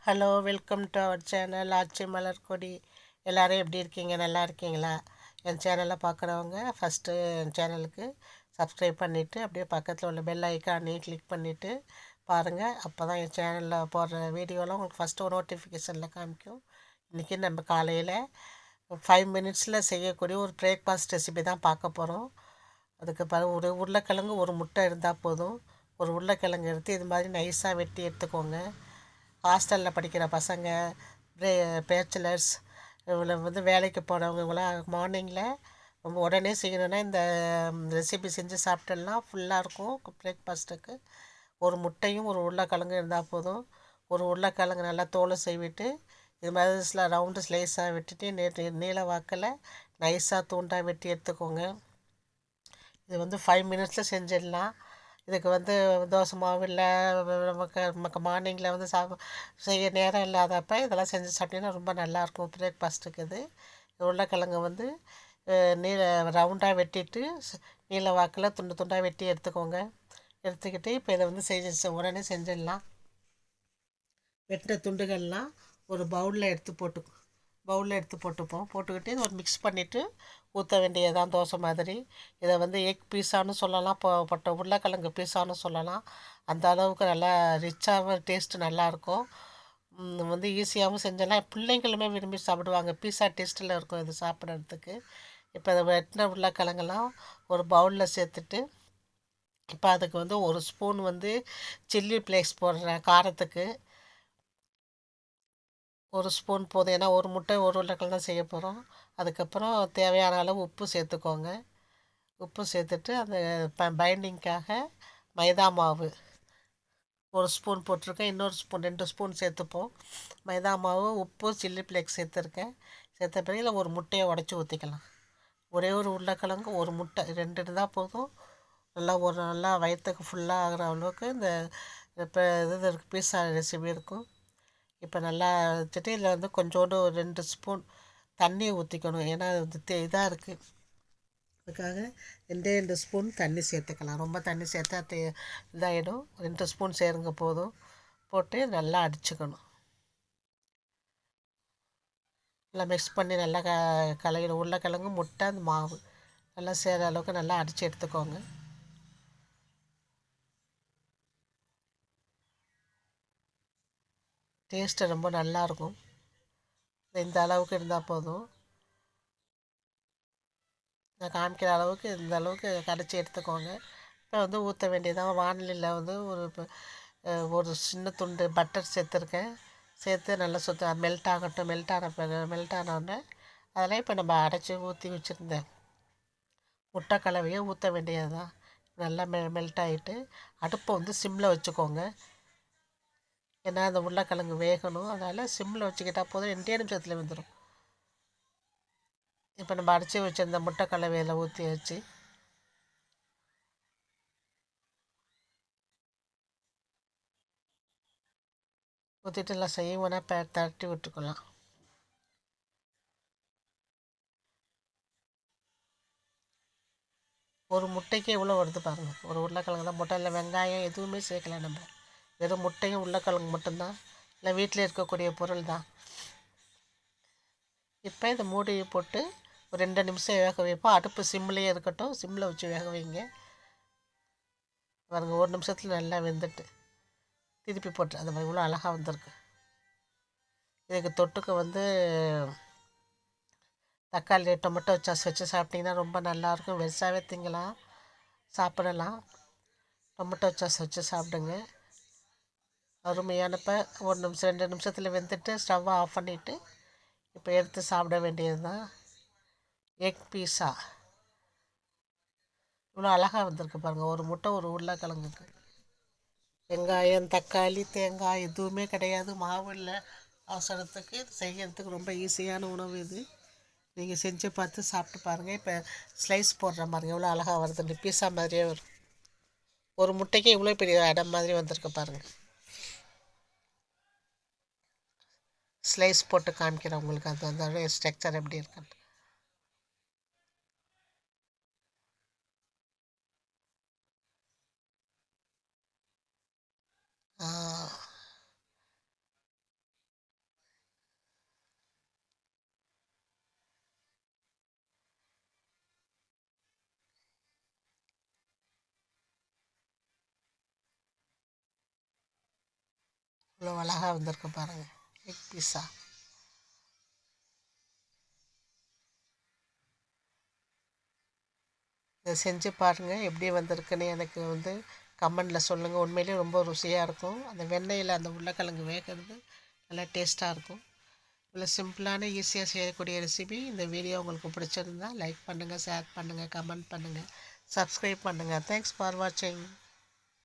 Hello, welcome to our channel Aachi Malarkodi. எல்லோரும் எப்படி இருக்கீங்க? நல்லா இருக்கீங்களா? என் சேனலை பார்க்குறவங்க ஃபஸ்ட்டு என் சேனலுக்கு சப்ஸ்கிரைப் பண்ணிவிட்டு அப்படியே பக்கத்தில் உள்ள பெல் ஐக்கானையும் கிளிக் பண்ணிவிட்டு பாருங்கள். அப்போ தான் என் சேனலில் போடுற வீடியோலாம் உங்களுக்கு ஃபஸ்ட்டு ஒரு நோட்டிஃபிகேஷனில் காமிக்கும். இன்றைக்கி நம்ம காலையில் 5 மினிட்ஸில் செய்யக்கூடிய ஒரு பிரேக்ஃபாஸ்ட் ரெசிபி தான் பார்க்க போகிறோம். அதுக்கு ஒரு உருளைக்கிழங்கு ஒரு முட்டை இருந்தால் போதும். ஒரு உருளைக்கிழங்கு எடுத்து இது மாதிரி நைஸாக வெட்டி எடுத்துக்கோங்க. ஹாஸ்டலில் படிக்கிற பசங்க, பேச்சுலர்ஸ், இவ்வளோ வேலைக்கு போகிறவங்க இவங்களாம் மார்னிங்கில் நம்ம உடனே செய்யணுன்னா இந்த ரெசிபி செஞ்சு சாப்பிட்டோம்னா ஃபுல்லாக இருக்கும். பிரேக்ஃபாஸ்ட்டுக்கு ஒரு முட்டையும் ஒரு உருளைக்கிழங்கும் இருந்தால் போதும். ஒரு உருளைக்கிழங்கு நல்லா தோலை செய்விட்டு இது மாதிரி ரவுண்டு ஸ்லைஸாக வெட்டிட்டு நீள வாக்கில் நைஸாக தூண்டாக வெட்டி எடுத்துக்கோங்க. இது 5 மினிட்ஸில் செஞ்சிடலாம். இதுக்கு தோசை மாவு இல்லை, நமக்கு மார்னிங்கில் செய்ய நேரம் இல்லாதப்போ இதெல்லாம் செஞ்சு சாப்பிட்டீங்கன்னா ரொம்ப நல்லாயிருக்கும் பிரேக்ஃபாஸ்ட்டுக்கு. இது உருளைக்கிழங்கு நீள ரவுண்டாக வெட்டிட்டு நீள வாக்கில் துண்டு துண்டாக வெட்டி எடுத்துக்கோங்க. எடுத்துக்கிட்டு இப்போ இதை செஞ்சு உடனே செஞ்சிடலாம். வெட்டின துண்டுகள்லாம் ஒரு பவுலில் எடுத்து போட்டுப்போம். போட்டுக்கிட்டு இதை ஒரு மிக்ஸ் பண்ணிவிட்டு ஊற்ற வேண்டியதான் தோசை மாதிரி. இதை எக் பீஸான்னு சொல்லலாம், உருளைக்கிழங்கு பீஸான்னு சொல்லலாம். அந்த அளவுக்கு நல்லா ரிச்சாகவும் டேஸ்ட்டு நல்லாயிருக்கும். ஈஸியாகவும் செஞ்சிடலாம். பிள்ளைங்களுமே விரும்பி சாப்பிடுவாங்க. பீஸா டேஸ்ட்டில் இருக்கும் இது சாப்பிட்றதுக்கு. இப்போ இதை வெட்டின உருளைக்கிழங்கெல்லாம் ஒரு பவுலில் சேர்த்துட்டு இப்போ அதுக்கு ஒரு ஸ்பூன் சில்லி ஃப்ளேக்ஸ் போடுறேன் காரத்துக்கு. ஒரு ஸ்பூன் போதும், ஏன்னா ஒரு முட்டை ஒரு உருளைக்கிழங்கு தான் செய்ய போகிறோம். அதுக்கப்புறம் தேவையான அளவு உப்பு சேர்த்துக்கோங்க. உப்பு சேர்த்துட்டு அந்த பைண்டிங்க்காக மைதா மாவு ஒரு ஸ்பூன் போட்டிருக்கேன். இன்னொரு ஸ்பூன் 2 ஸ்பூன் சேர்த்துப்போம். மைதா மாவு, உப்பு, சில்லி ஃப்ளேக்ஸ் சேர்த்துருக்கேன். சேர்த்த பிறகு இல்லை ஒரு முட்டையை உடச்சி ஊற்றிக்கலாம். ஒரே ஒரு உருளைக்கிழங்கு ஒரு முட்டை 2 இருந்தால் போதும். நல்லா வயிற்றுக்கு ஃபுல்லாக ஆகிற அளவுக்கு இந்த இப்போ இது பீஸா ரெசிபி இருக்கும். இப்போ நல்லா வச்சுட்டு இதில் கொஞ்சோண்டு ஒரு 2 ஸ்பூன் தண்ணியை ஊற்றிக்கணும். ஏன்னா அது இதாக இருக்குது, அதுக்காக 2 ஸ்பூன் தண்ணி சேர்த்துக்கலாம். ரொம்ப தண்ணி சேர்த்தா இதாகிடும். 2 ஸ்பூன் சேருங்க போதும். போட்டு நல்லா அடிச்சுக்கணும். நல்லா மிக்ஸ் பண்ணி நல்லா கலக்கி உருளைக்கிழங்கு, முட்டை, அந்த மாவு நல்லா சேர அளவுக்கு நல்லா அடித்து எடுத்துக்கோங்க. டேஸ்ட்டு ரொம்ப நல்லாயிருக்கும். இந்த அளவுக்கு இருந்தால் போதும். நான் காமிக்கிற அளவுக்கு இந்த அளவுக்கு கரைச்சி எடுத்துக்கோங்க. இப்போ ஊற்ற வேண்டியதான். வானிலையில் ஒரு சின்ன துண்டு பட்டர் சேர்த்துருக்கேன். சேர்த்து நல்லா மெல்ட் ஆகட்டும். மெல்ட் ஆனோடனே அதெல்லாம் இப்போ நம்ம அடைச்சி ஊற்றி வச்சுருந்தேன் முட்டை கலவையை ஊற்ற வேண்டியது தான். நல்லா மெல்ட் ஆகிட்டு அடுப்பை சிம்மில் வச்சுக்கோங்க. ஏன்னா அந்த உருளைக்கிழங்கு வேகணும். அதனால் சிம்மில் வச்சுக்கிட்டால் போதும், 2 நிமிஷத்தில் வந்துடும். இப்போ நம்ம அடைச்சி வச்சுருந்த முட்டை கலவையில் ஊற்றி வச்சு ஊற்றிட்டு எல்லாம் செய்வோன்னா தட்டி விட்டுக்கலாம். ஒரு முட்டைக்கு எவ்வளோ வருது பாருங்கள். ஒரு உருளைக்கிழங்கு தான், முட்டையில் வெங்காயம் எதுவுமே சேர்க்கல. நம்ம வெறும் முட்டையும் உருளைக்கிழங்கு மட்டும்தான், இல்லை வீட்டில் இருக்கக்கூடிய பொருள் தான். இப்போ இதை மூடி போட்டு ஒரு 2 நிமிஷம் வேக வைப்போம். அடுப்பு சிம்லேயே இருக்கட்டும். சிம்மில் வச்சு வேக வைங்க. பாருங்கள், 1 நிமிஷத்தில் நல்லா வெந்துட்டு திருப்பி போட்டு அந்த மாதிரி இவ்வளோ அழகாக வந்திருக்கு. இதுக்கு தொட்டுக்க தக்காளி டொமேட்டோ சாஸ் வச்சு சாப்பிட்டிங்கன்னா ரொம்ப நல்லாயிருக்கும். வெஜ்ஜாகவே திங்கலாம், சாப்பிடலாம். டொமேட்டோ சாஸ் வச்சு சாப்பிடுங்க. அருமையானப்போ 1 நிமிஷம் 2 நிமிஷத்தில் வெந்துட்டு ஸ்டவ்வை ஆஃப் பண்ணிவிட்டு இப்போ எடுத்து சாப்பிட வேண்டியது தான். எக் பீஸா இவ்வளோ அழகாக வந்திருக்கு பாருங்கள். ஒரு முட்டை ஒரு உருளைக்கிழங்குக்கு. வெங்காயம், தக்காளி, தேங்காய் எதுவுமே கிடையாது. மாவு இல்லை. அவசரத்துக்கு செய்கிறதுக்கு ரொம்ப ஈஸியான உணவு இது. நீங்கள் செஞ்சு பார்த்து சாப்பிட்டு பாருங்கள். இப்போ ஸ்லைஸ் போடுற பாருங்கள், எவ்வளோ அழகாக வருது. பீஸா மாதிரியே வரும். ஒரு முட்டைக்கு இவ்வளோ பெரிய இடம் மாதிரி வந்திருக்கு பாருங்கள். ஸ்லைஸ் போட்டு காமிக்கிறேன் உங்களுக்கு. அந்த ஸ்ட்ரக்சர் எப்படி இருக்குன்னு. இவ்வளோ அழகாக வந்திருக்கு பாருங்கள் எக் பீஸா. இதை செஞ்சு பாருங்கள் எப்படி வந்திருக்குன்னு எனக்கு கமெண்டில் சொல்லுங்கள். உண்மையிலே ரொம்ப ருசியாக இருக்கும். அந்த வெண்ணெயில் அந்த உருளைக்கிழங்கு வேகிறது நல்லா டேஸ்ட்டாக இருக்கும். இவ்வளோ சிம்பிளான ஈஸியாக செய்யக்கூடிய ரெசிபி. இந்த வீடியோ உங்களுக்கு பிடிச்சிருந்தா லைக் பண்ணுங்கள், ஷேர் பண்ணுங்கள், கமெண்ட் பண்ணுங்கள், சப்ஸ்கிரைப் பண்ணுங்கள். தேங்க்ஸ் ஃபார் வாட்சிங்.